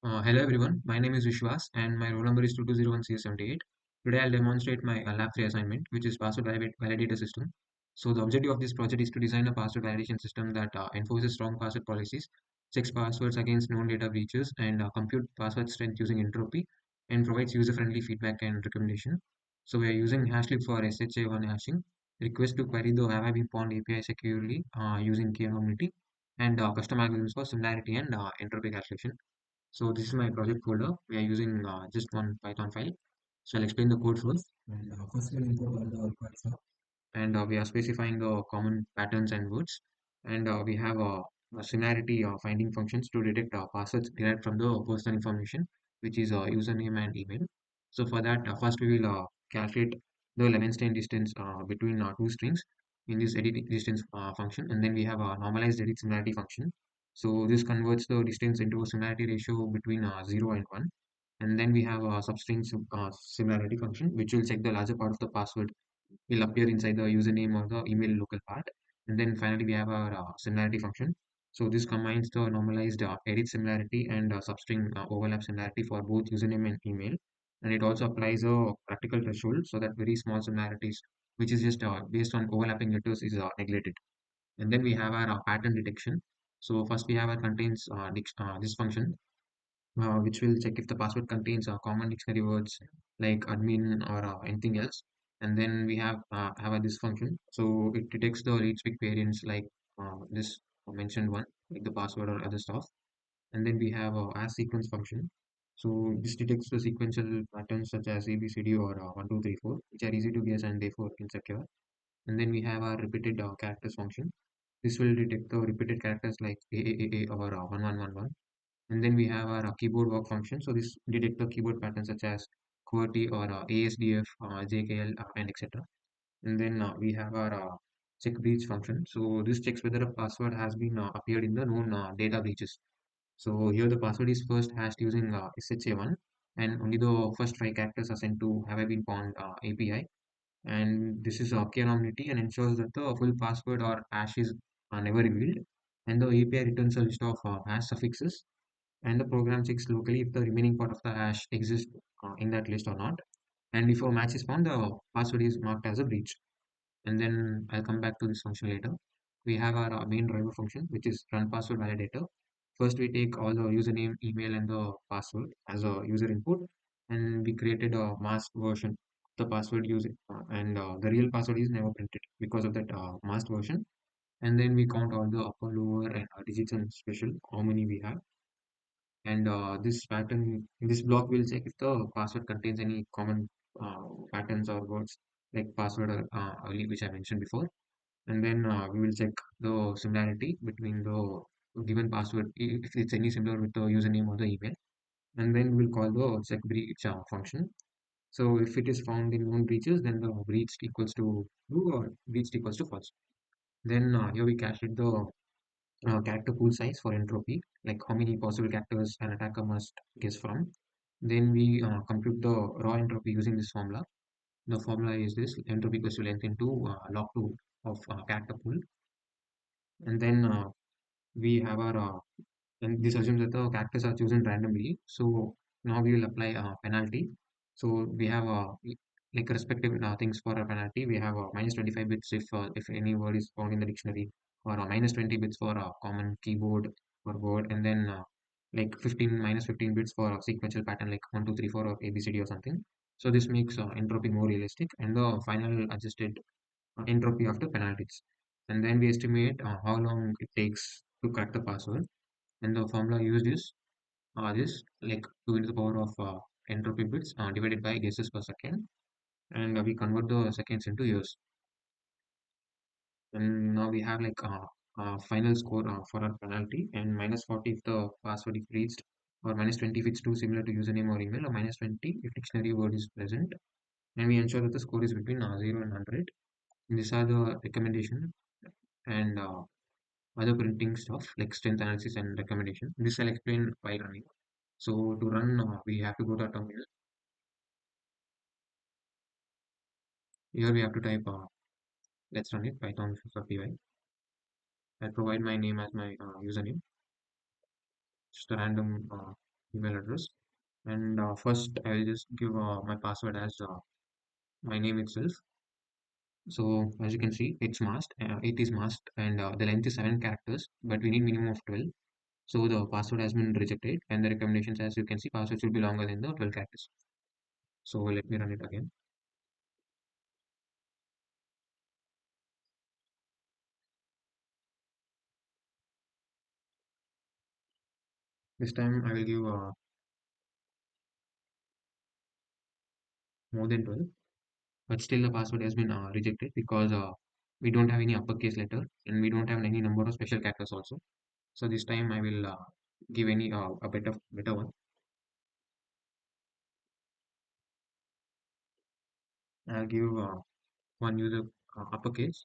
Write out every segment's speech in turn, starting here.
Hello everyone, my name is Vishwas and my roll number is 2201CS78. Today I'll demonstrate my lab 3 assignment, which is password validator system. So the objective of this project is to design a password validation system that enforces strong password policies, checks passwords against known data breaches, and compute password strength using entropy, and provides user-friendly feedback and recommendation. So we are using Hashlib for SHA-1 hashing, request to query the have I been pawned API securely using K-anonymity, and custom algorithms for similarity and entropy calculation. So this is my project folder. We are using just one Python file. So I'll explain the code first. And first we'll import all the required stuff. And we are specifying the common patterns and words. And we have a similarity finding functions to detect passwords derived from the personal information, which is username and email. So for that, first we will calculate the Levenshtein distance between two strings in this edit distance function, and then we have a normalized edit similarity function. So this converts the distance into a similarity ratio between 0 and 1. And then we have a substring similarity function, which will check the larger part of the password will appear inside the username or the email local part. And then finally, we have our similarity function. So this combines the normalized edit similarity and substring overlap similarity for both username and email. And it also applies a practical threshold so that very small similarities, which is just based on overlapping letters, is neglected. And then we have our pattern detection. So first we have our contains this function, which will check if the password contains common dictionary words like admin or anything else. And then we have a this function. So it detects the read speak variants like this mentioned one, like the password or other stuff. And then we have a as sequence function. So this detects the sequential patterns such as ABCD or 1, 2, 3, 4, which are easy to guess and therefore insecure. And then we have our repeated characters function. This will detect the repeated characters like AAAA or 1111. And then we have our keyboard work function. So this detect the keyboard patterns such as QWERTY or ASDF, JKL, and etc. And then we have our check breach function. So this checks whether a password has been appeared in the known data breaches. So here the password is first hashed using SHA-1, and only the first 5 characters are sent to have I been pawned API. And this is key-anonymity and ensures that the full password or hash is never revealed. And the API returns a list of hash suffixes, and the program checks locally if the remaining part of the hash exists in that list or not. And if a match is found, the password is marked as a breach. And then I'll come back to this function later. We have our main driver function, which is run password validator. First, we take all the username, email, and the password as a user input, and we created a masked version of the password using, and the real password is never printed because of that masked version. And then we count all the upper, lower, and digits and special how many we have. And this pattern, this block will check if the password contains any common patterns or words like password early, which I mentioned before. And then we will check the similarity between the given password if it's any similar with the username or the email. And then we'll call the check breach function. So if it is found in known breaches, then the breached equals to true or breached equals to false. Then here we calculate the character pool size for entropy, like how many possible characters an attacker must guess from. Then we compute the raw entropy using this formula. The formula is this entropy equals to length into log 2 of character pool. And then we have our, and this assumes that the characters are chosen randomly. So now we will apply a penalty. So we have like respective things for a penalty. We have minus 25 bits if any word is found in the dictionary, or minus 20 bits for a common keyboard or word, and then like 15 minus 15 bits for a sequential pattern like 1, 2, 3, 4 or ABCD or something. So this makes entropy more realistic, and the final adjusted entropy after penalties. And then we estimate how long it takes to crack the password. And the formula used is this like 2 into the power of entropy bits divided by guesses per second. And we convert the seconds into years. And now we have like final score for our penalty, and minus 40 if the password is breached, or minus 20 if it's too similar to username or email, or minus 20 if dictionary word is present. And we ensure that the score is between 0 and 100. And these are the recommendation and other printing stuff like strength analysis and recommendation. This I'll explain while running. So to run, we have to go to our terminal. Here we have to type, let's run it, python.py. I'll provide my name as my username, just a random email address. And first, I will just give my password as my name itself. So as you can see, it is masked, and the length is 7 characters, but we need minimum of 12. So the password has been rejected, and the recommendations, as you can see, password should be longer than the 12 characters. So let me run it again. This time I will give more than 12, but still the password has been rejected because we don't have any uppercase letter and we don't have any number of special characters also. So this time I will give any a better one. I'll give one user uppercase,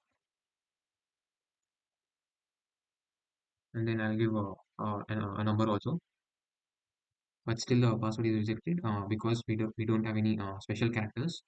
and then I'll give a number also. But still the password is rejected because we don't have any special characters.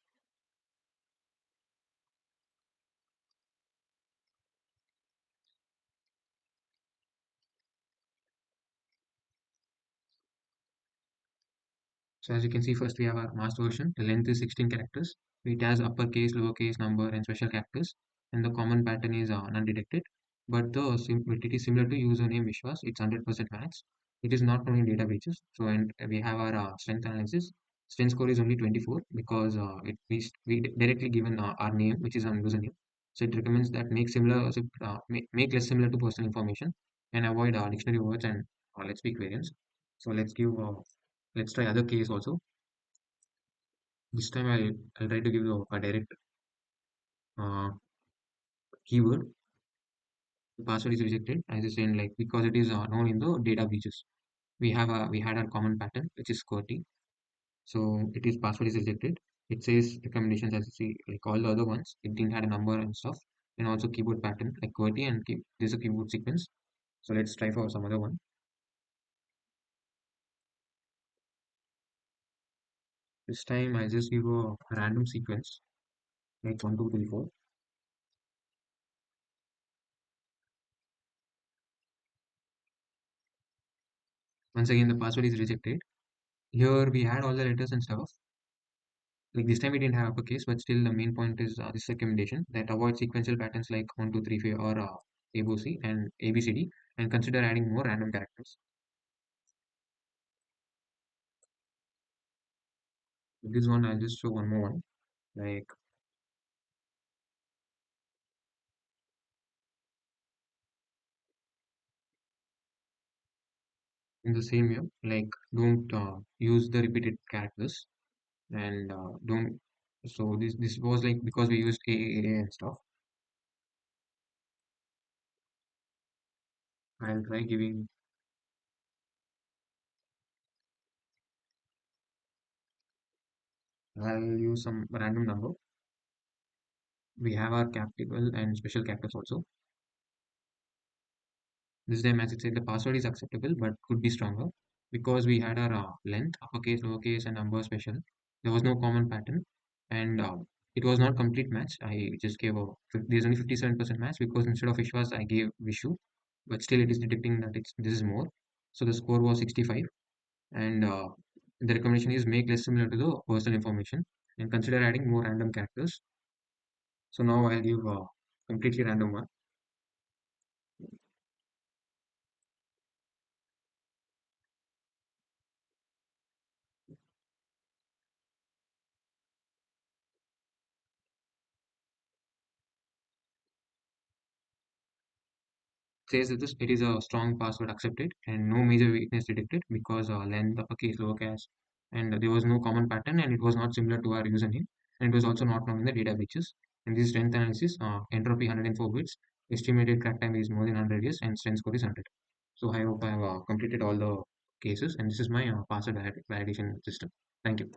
So as you can see, first we have our master version. The length is 16 characters. It has uppercase, lowercase, number, and special characters. And the common pattern is non-detected. But it is similar to username Vishwas. It's 100% match. It is not known in data breaches. So and we have our strength analysis. Strength score is only 24 because we directly given our name, which is our username. So it recommends that make less similar to personal information and avoid dictionary words and let's speak variants. So let's try other case also. This time I'll try to give you a direct uh, keyword. The password is rejected as I said, like because it is known in the data breaches. We had a common pattern which is QWERTY. So it is password is rejected. It says recommendations as you see, like all the other ones. It didn't have a number and stuff, and also keyboard pattern like QWERTY and there's a keyboard sequence. So let's try for some other one. This time I just give a random sequence like 1, 2, 3, 4. Once again the password is rejected. Here we had all the letters and stuff. Like this time we didn't have uppercase, but still the main point is this recommendation that avoid sequential patterns like 1, 2, 3, 4 or ABC and ABCD, and consider adding more random characters. With this one, I'll just show one more one, like in the same way, like don't use the repeated characters and don't. So this was like because we used AAA and stuff. I'll try giving. I'll use some random number. We have our capital and special characters also. This time, as it said, the password is acceptable but could be stronger because we had our length, uppercase, lowercase, and number special. There was no common pattern, and it was not complete match. I just gave there's only 57% match because instead of Vishwas, I gave Vishu, but still it is detecting that this is more. So the score was 65, and the recommendation is make less similar to the personal information and consider adding more random characters. So now I'll give a completely random one. Says that it is a strong password accepted and no major weakness detected because length, uppercase, lowercase, and there was no common pattern and it was not similar to our username and it was also not known in the data breaches. In this strength analysis, entropy 104 bits, estimated crack time is more than 100 years and strength score is 100. So I hope I have completed all the cases and this is my password validation system. Thank you.